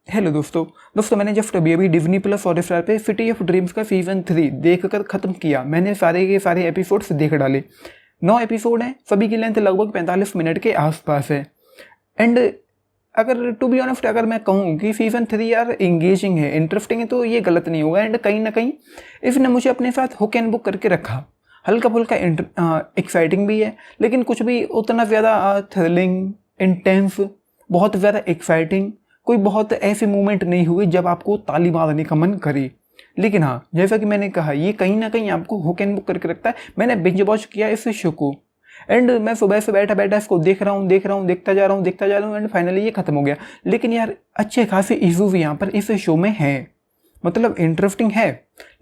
Hello दोस्तों मैंने just अभी डिज्नी प्लस हॉटस्टार पे सिटी ऑफ ड्रीम्स का सीजन 3 देखकर ख़त्म किया। मैंने सारे के सारे एपिसोड्स देख डाले। 9 एपिसोड हैं, सभी की लेंथ लगभग 45 मिनट के आसपास है। एंड अगर टू बी ऑनेस्ट अगर मैं कहूँ कि सीजन 3 यार इंगेजिंग है, इंटरेस्टिंग है, तो ये गलत नहीं होगा। एंड कहीं ना कहीं इसने मुझे अपने साथ हुक एंड बुक करके रखा। हल्का फुल्का एक्साइटिंग भी है, लेकिन कुछ भी उतना ज़्यादा थ्रिलिंग, इंटेंस, बहुत ज़्यादा एक्साइटिंग कोई बहुत ऐसे मूवमेंट नहीं हुए जब आपको ताली मारने का मन करे। लेकिन हाँ, जैसा कि मैंने कहा, ये कहीं ना कहीं आपको हुक एंड बुक करके रखता है। मैंने बिंज वॉच किया इस शो को एंड मैं सुबह से बैठा इसको देख रहा हूँ, देखता जा रहा हूँ एंड फाइनली ये खत्म हो गया। लेकिन यार अच्छे खासे इशूज यहाँ पर इस शो में हैं। मतलब इंटरेस्टिंग है,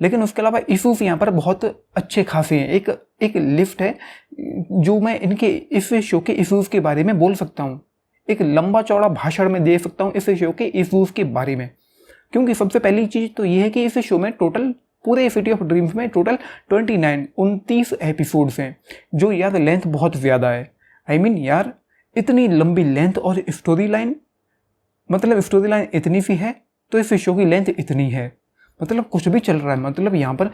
लेकिन उसके अलावा इशूज यहाँ पर बहुत अच्छे खासे हैं। एक लिस्ट है जो मैं इनके इस शो के इशूज के बारे में बोल सकता हूँ। एक लंबा चौड़ा भाषण में दे सकता हूँ इस शो के इशूज के बारे में। क्योंकि सबसे पहली चीज़ तो ये है कि इस शो में टोटल पूरे सिटी ऑफ ड्रीम्स में टोटल 29 एपिसोड्स हैं, जो यार लेंथ बहुत ज़्यादा है। I mean, यार इतनी लंबी लेंथ और स्टोरी लाइन, मतलब स्टोरी लाइन इतनी सी है तो इस शो की लेंथ इतनी है। मतलब कुछ भी चल रहा है। मतलब यहाँ पर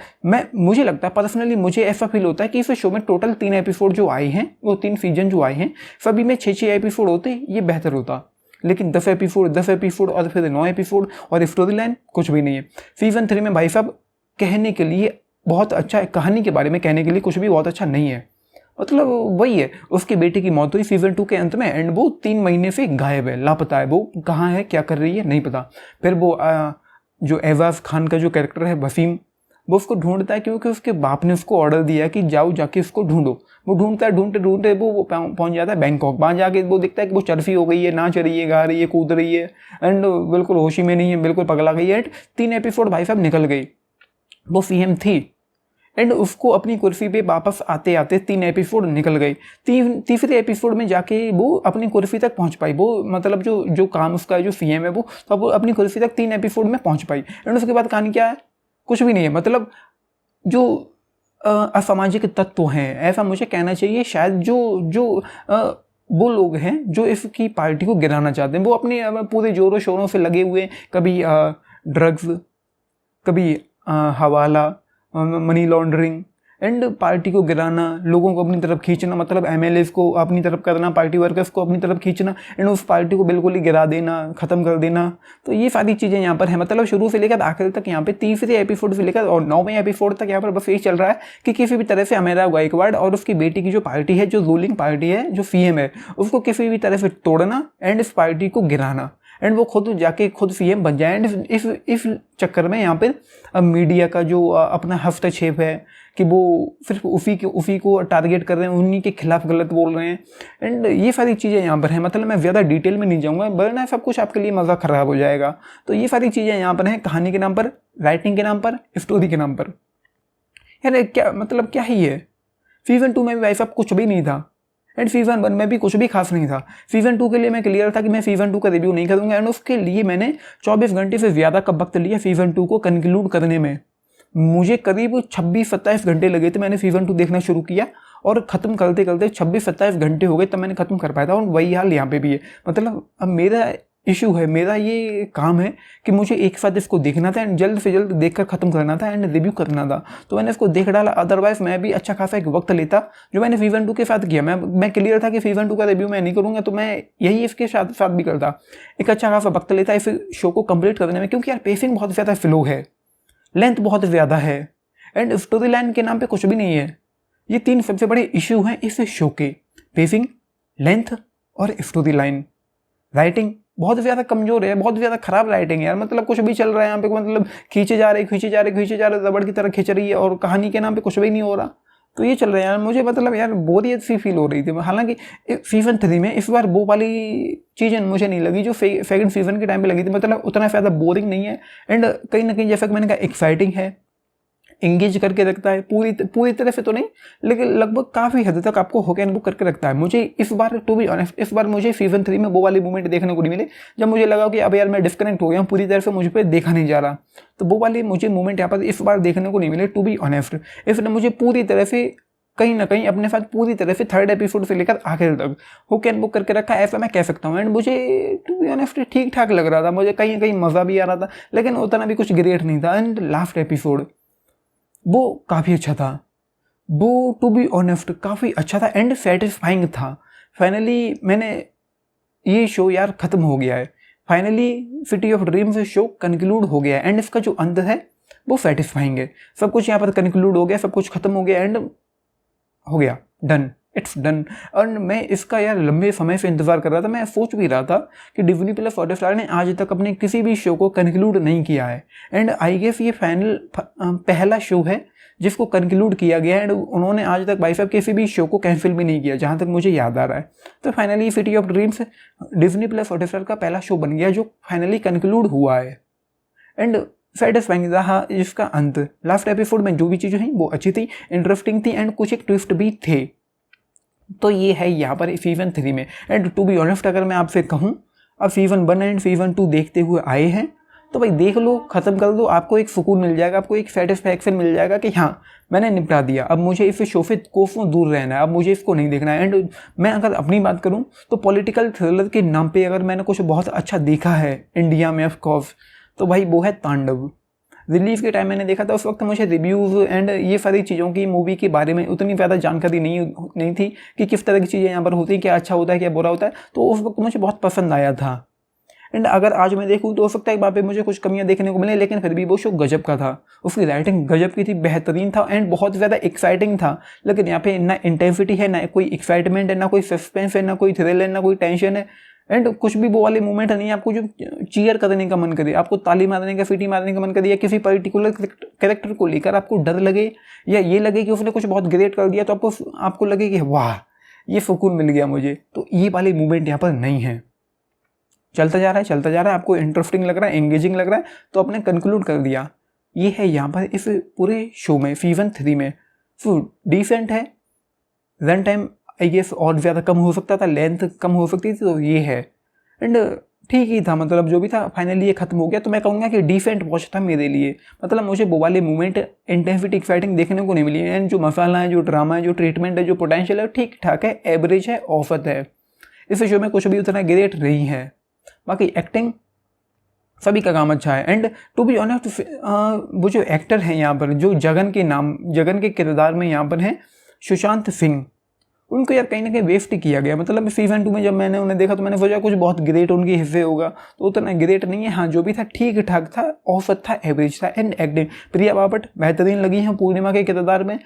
मुझे लगता है, पर्सनली मुझे ऐसा फील होता है कि इस शो में टोटल 3 एपिसोड जो आए हैं, वो 3 सीजन जो आए हैं, सभी में 6 एपिसोड होते, ये बेहतर होता। लेकिन 10 एपिसोड और फिर 9 एपिसोड और स्टोरी लाइन कुछ भी नहीं है। सीजन 3 में भाई साहब कहने के लिए बहुत अच्छा, कहानी के बारे में कहने के लिए कुछ भी बहुत अच्छा नहीं है। मतलब वही है, उसकी बेटी की मौत हुई सीजन 2 के अंत में एंड वो 3 महीने से गायब है, लापता है। वो कहाँ है, क्या कर रही है, नहीं पता। फिर वो जो एजाज खान का जो कैरेक्टर है वसीम, वो उसको ढूंढता है क्योंकि उसके बाप ने उसको ऑर्डर दिया कि जाओ जाके उसको ढूंढो। वो ढूंढता है, ढूंढते वो पहुंच जाता है बैंकॉक। वहाँ जाके वो दिखता है कि वो चरफी हो गई है, नाच रही है, गा रही है, कूद रही है एंड बिल्कुल होशी में नहीं है, बिल्कुल पगला गई है। 3 एपिसोड भाई साहब निकल गई। वो सीएम थी एंड उसको अपनी कुर्सी पे वापस आते आते 3 एपिसोड निकल गए। तीसरे एपिसोड में जाके वो अपनी कुर्सी तक पहुंच पाई। वो मतलब जो काम उसका जो सीएम है वो, तो वो अपनी कुर्सी तक 3 एपिसोड में पहुंच पाई। एंड उसके बाद कहानी क्या है, कुछ भी नहीं है। मतलब जो असामाजिक तत्व हैं, ऐसा मुझे कहना चाहिए शायद, जो वो लोग हैं जो इसकी पार्टी को गिराना चाहते हैं, वो अपने पूरे जोरों शोरों से लगे हुए, कभी ड्रग्स, कभी हवाला, मनी लॉन्ड्रिंग एंड पार्टी को गिराना, लोगों को अपनी तरफ खींचना, मतलब एमएलएस को अपनी तरफ करना, पार्टी वर्कर्स को अपनी तरफ खींचना एंड उस पार्टी को बिल्कुल ही गिरा देना, ख़त्म कर देना। तो ये सारी चीज़ें यहाँ पर है। मतलब शुरू से लेकर आखिर तक यहाँ पे तीसरे एपिसोड से लेकर और 9वें एपिसोड तक यहाँ पर बस यही चल रहा है कि किसी भी तरह से अमेरा गायकवाड़ और उसकी बेटी की जो पार्टी है, जो रूलिंग पार्टी है, जो सीएम है, उसको किसी भी तरह से तोड़ना एंड इस पार्टी को गिराना एंड वो खुद सीएम बन जाए। एंड इस चक्कर में यहाँ पे मीडिया का जो अपना हस्तक्षेप है कि वो सिर्फ उसी को टारगेट कर रहे हैं, उन्हीं के खिलाफ गलत बोल रहे हैं एंड ये सारी चीज़ें यहाँ पर हैं। मतलब मैं ज़्यादा डिटेल में नहीं जाऊँगा वरना सब कुछ आपके लिए मज़ा ख़राब हो जाएगा। तो ये सारी चीज़ें यहाँ पर हैं, कहानी के नाम पर, राइटिंग के नाम पर, स्टोरी के नाम पर। यार क्या मतलब, क्या ही है। सीजन 2 में भी वैसा कुछ भी नहीं था एंड सीजन 1 में भी कुछ भी खास नहीं था। सीजन 2 के लिए मैं क्लियर था कि मैं सीजन 2 का रिव्यू नहीं करूंगा एंड उसके लिए मैंने 24 घंटे से ज़्यादा का वक्त लिया सीजन 2 को कंक्लूड करने में। मुझे करीब 26-27 घंटे लगे थे। मैंने सीजन 2 देखना शुरू किया और ख़त्म करते करते 26-27 घंटे हो गए तब मैंने ख़त्म कर पाया था। और वही हाल यहाँ पे भी है। मतलब अब मेरा इशू है, मेरा ये काम है कि मुझे एक साथ इसको देखना था एंड जल्द से जल्द देखकर ख़त्म करना था एंड रिव्यू करना था। तो मैंने इसको देख डाला। अदरवाइज मैं भी अच्छा खासा एक वक्त लेता जो मैंने सीजन 2 के साथ किया। मैं क्लियर था कि सीजन 2 का रिव्यू मैं नहीं करूँगा, तो मैं यही इसके साथ भी करता। एक अच्छा खासा वक्त लेता इस शो को कंप्लीट करने में, क्योंकि यार पेसिंग बहुत ज़्यादा स्लो है, लेंथ बहुत ज़्यादा है एंड स्टोरी लाइन के नाम पे कुछ भी नहीं है। ये 3 सबसे बड़े इश्यू हैं इस शो के, पेसिंग, लेंथ और स्टोरी लाइन। राइटिंग बहुत ज़्यादा कमज़ोर है, बहुत ज़्यादा ख़राब राइटिंग है यार। मतलब कुछ भी चल रहा है यहाँ पे, मतलब खींचे जा रहे रबड़ की तरह खींच रही है और कहानी के नाम पे कुछ भी नहीं हो रहा। तो ये चल रहा है यार। मुझे मतलब यार बोरियत सी फील हो रही थी। हालांकि सीजन 3 में इस बार वो वाली चीज़ें मुझे नहीं लगी जो सेकंड सीजन के टाइम पे लगी थी। मतलब उतना ज़्यादा बोरिंग नहीं है एंड कहीं ना कहीं जैसा कि मैंने कहा एक्साइटिंग है, इंगेज करके रखता है। पूरी तरह से तो नहीं, लेकिन लगभग काफ़ी हद तक आपको हुक एंड बुक करके रखता है। मुझे इस बार, टू बी ऑनेस्ट, इस बार मुझे सीजन 3 में वो वाली मूवमेंट देखने को नहीं मिले जब मुझे लगा कि अब यार मैं डिस्कनेक्ट हो गया हूँ, पूरी तरह से मुझ पर देखा नहीं जा रहा। तो वो वाली मुझे मूवमेंट यहाँ पर इस बार देखने को नहीं मिले, टू बी ऑनेस्ट। इसने मुझे पूरी तरह से कहीं ना कहीं अपने साथ पूरी तरह से थर्ड एपिसोड से लेकर आखिर तक हुक एंड बुक करके रखा, ऐसा मैं कह सकता हूँ। एंड मुझे टू बी ऑनेस्ट ठीक ठाक लग रहा था, मुझे कहीं कहीं मज़ा भी आ रहा था, लेकिन उतना भी कुछ ग्रेट नहीं था। एंड लास्ट एपिसोड वो काफ़ी अच्छा था, वो टू बी ऑनेस्ट काफ़ी अच्छा था एंड सेटिस्फाइंग था। फाइनली मैंने ये शो यार ख़त्म हो गया है, finally city of dreams show conclude हो गया है एंड इसका जो अंत है वो सेटिस्फाइंग है। सब कुछ यहाँ पर कंक्लूड हो गया, सब कुछ खत्म हो गया एंड हो गया, डन, इट्स डन। और मैं इसका यार लंबे समय से इंतज़ार कर रहा था। मैं सोच भी रहा था कि डिज्नी प्लस हॉटस्टार ने आज तक अपने किसी भी शो को कंक्लूड नहीं किया है एंड आई गेस ये फाइनल पहला शो है जिसको कंक्लूड किया गया है एंड उन्होंने आज तक भाई साहब किसी भी शो को कैंसिल भी नहीं किया, जहाँ तक मुझे याद आ रहा है। तो finally city of dreams Disney plus Hotstar का पहला शो बन गया जो फाइनली कंक्लूड हुआ है एंड सेटिस्फाइंग रहा इसका अंत। लास्ट एपिसोड में जो भी चीज़ें हैं वो अच्छी थी, इंटरेस्टिंग थी एंड कुछ एक ट्विस्ट भी थे। तो ये है यहाँ पर सीज़न 3 में। एंड टू बी ऑनेस्ट अगर मैं आपसे कहूँ, अब सीज़न 1 एंड सीज़न 2 देखते हुए आए हैं तो भाई देख लो, ख़त्म कर दो, आपको एक सुकून मिल जाएगा, आपको एक सेटिस्फैक्शन मिल जाएगा कि हाँ मैंने निपटा दिया, अब मुझे इस शो से कोसों दूर रहना है, अब मुझे इसको नहीं देखना है। एंड मैं अगर अपनी बात करूँ तो पॉलिटिकल थ्रिलर के नाम पे अगर मैंने कुछ बहुत अच्छा देखा है इंडिया में ऑफकोर्स, तो भाई वो है तांडव। रिलीज़ के टाइम मैंने देखा था, उस वक्त मुझे रिव्यूज़ एंड ये सारी चीज़ों की मूवी के बारे में उतनी ज़्यादा जानकारी नहीं थी कि किस तरह की चीज़ें यहाँ पर होती हैं, क्या अच्छा होता है क्या बुरा होता है। तो उस वक्त मुझे बहुत पसंद आया था एंड अगर आज मैं देखूँ तो हो सकता है वहाँ पे मुझे कुछ कमियाँ देखने को मिले, लेकिन फिर भी वो शो गजब का था। उसकी राइटिंग गजब की थी, बेहतरीन था एंड बहुत ज़्यादा एक्साइटिंग था। लेकिन यहाँ पे ना इंटेंसिटी है, ना कोई एक्साइटमेंट है, ना कोई सस्पेंस है, ना कोई थ्रिल है, ना कोई टेंशन है एंड कुछ भी वो वाले मोमेंट नहीं है आपको जो चीयर करने का मन करे, आपको ताली मारने का, सीटी मारने का मन करे, या किसी पर्टिकुलर कैरेक्टर को लेकर आपको डर लगे या ये लगे कि उसने कुछ बहुत ग्रेट कर दिया तो आपको लगे कि वाह ये सुकून मिल गया मुझे। तो ये वाले मूवमेंट यहाँ पर नहीं है। चलता जा रहा है, आपको इंटरेस्टिंग लग रहा है, एंगेजिंग लग रहा है, तो आपने कंक्लूड कर दिया। ये है यहाँ पर इस पूरे शो में सीज़न 3 में। सो डिसेंट है, रन टाइम आई गेस और ज़्यादा कम हो सकता था, लेंथ कम हो सकती थी, तो ये है एंड ठीक ही था। मतलब जो भी था फाइनली ये खत्म हो गया, तो मैं कहूँगा कि डिसेंट वॉच था मेरे लिए। मतलब मुझे वो वाले मूवमेंट, इंटेंसिटी, एक्साइटिंग देखने को नहीं मिली एंड जो मसाला है, जो ड्रामा है, जो ट्रीटमेंट है, जो पोटेंशियल है, ठीक ठाक है, एवरेज है, औसत है। इस शो में कुछ भी उतना ग्रेट नहीं है। बाकी एक्टिंग सभी का काम अच्छा है एंड टू बी ऑनेस्ट वो जो एक्टर हैं यहाँ पर, जो जगन के किरदार में यहाँ पर हैं सुशांत सिंह, उनको यार कहीं ना कहीं वेस्ट किया गया। मतलब सीज़न 2 में जब मैंने उन्हें देखा तो मैंने सोचा कुछ बहुत ग्रेट उनके हिस्से होगा, तो उतना ग्रेट नहीं है। हाँ जो भी था ठीक ठाक था, औसत था, एवरेज था। एंड एक्टिंग प्रिया बापट बेहतरीन लगी हैं पूर्णिमा के किरदार में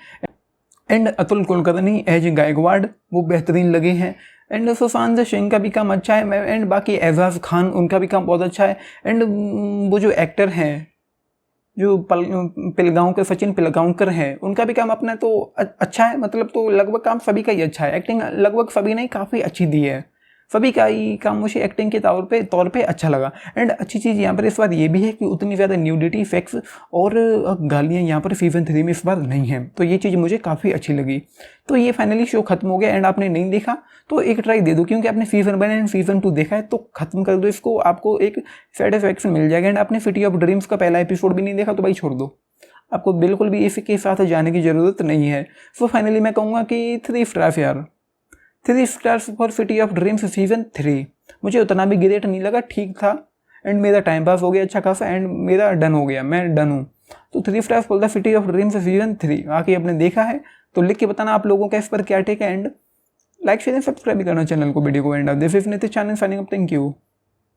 एंड अतुल कुलकर्णी एज गायकवाड़ वो बेहतरीन लगे हैं एंड सुशांत सिंह का भी काम अच्छा है एंड बाकी एजाज खान उनका भी काम बहुत अच्छा है एंड वो जो एक्टर हैं जो पिलगांव के सचिन पिलगांवकर हैं उनका भी काम अपना तो अच्छा है। मतलब तो लगभग काम सभी का ही अच्छा है, एक्टिंग लगभग सभी ने काफ़ी अच्छी दी है, सभी का ही काम मुझे एक्टिंग के तौर पे अच्छा लगा। एंड अच्छी चीज़ यहाँ पर इस बार ये भी है कि उतनी ज़्यादा न्यूडिटी, सेक्स और गालियाँ यहाँ पर सीज़न 3 में इस बार नहीं है, तो ये चीज़ मुझे काफ़ी अच्छी लगी। तो ये फाइनली शो खत्म हो गया एंड आपने नहीं देखा तो एक ट्राई दे दो, क्योंकि आपने सीज़न 1 एंड सीज़न 2 देखा है तो खत्म कर दो इसको, आपको एक सेटिस्फैक्शन मिल जाएगा। एंड आपने सिटी ऑफ ड्रीम्स का पहला एपिसोड भी नहीं देखा तो भाई छोड़ दो, आपको बिल्कुल भी इसके साथ जाने की ज़रूरत नहीं है। सो फाइनली मैं कहूँगा कि 3 स्टार्स यार, 3 stars for city of dreams season 3। मुझे उतना भी ग्रेट नहीं लगा, ठीक था एंड मेरा टाइम पास हो गया अच्छा खासा एंड मेरा डन हो गया, मैं डन हूँ। तो 3 stars for the city of dreams season 3। आके आपने देखा है तो लिख के बताना आप लोगों का इस पर क्या टेक है एंड लाइक शेयर सब्सक्राइब भी करना चैनल को, वीडियो को end of this is Nitish channel signing up, thank you.